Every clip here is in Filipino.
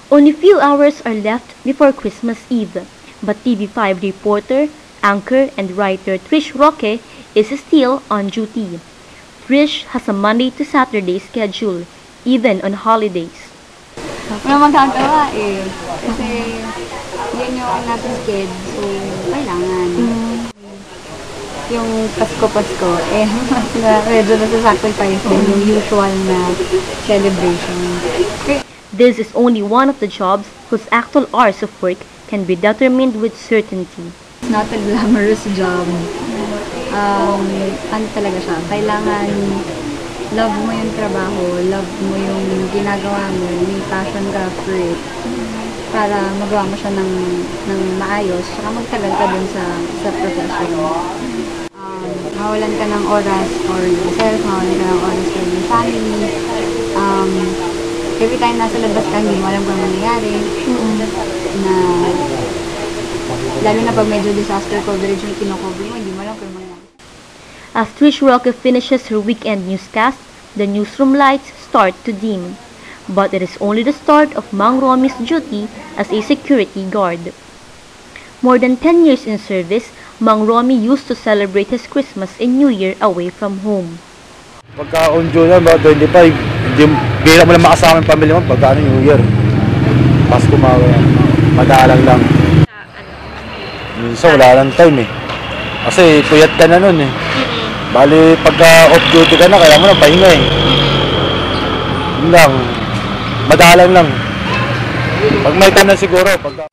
Only few hours are left before Christmas Eve, but TV5 reporter, anchor, and writer Trish Roque is still on duty. Trish has a Monday to Saturday schedule, even on holidays. Wala magagawa eh. Kasi yan yung natin schedule, so kailangan. Yung Pasko, medyo nasa-sacrifice din yung usual na celebration. This is only one of the jobs whose actual hours of work can be determined with certainty. It's not a glamorous job. Ano talaga siya? Kailangan love mo yung trabaho, love mo yung ginagawa mo, may passion ka for it, para magawa mo siya ng maayos, saka magtagal ka dun sa profession. Mawalan ka ng oras for yourself, mawalan ka ng oras for your family. Every time nasa labas ka, hindi mo alam kung nangyayari. Lalo na pag medyo disaster coverage yung kinocover mo, hindi mo alam kung mangyayari. As Trish Roque finishes her weekend newscast, the newsroom lights start to dim. But it is only the start of Mang Romi's duty as a security guard. More than 10 years in service, Mang Romy used to celebrate his Christmas and New Year away from home. Pagka on June, mga 25, bihira mo lang makasama yung pamilya mo pagka New Year. Pasko, madalang lang. Minsan wala lang time eh. Kasi puyat ka na nun eh. Bali, pagka off-duty ka na, kaya mo na pahinga eh. Yun lang. Madalang lang. Pag may time na siguro, pagka...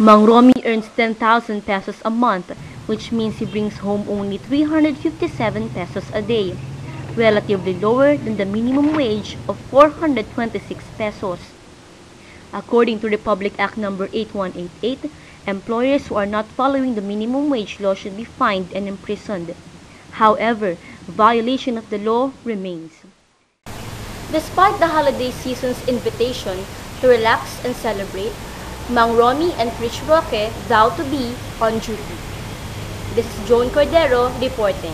Mang Romy earns 10,000 pesos a month, which means he brings home only 357 pesos a day, relatively lower than the minimum wage of 426 pesos. According to Republic Act No. 8188, employers who are not following the minimum wage law should be fined and imprisoned. However, violation of the law remains. Despite the holiday season's invitation to relax and celebrate, Mang Romy and Trish Roque vow to be on duty. This is Joan Cordero reporting.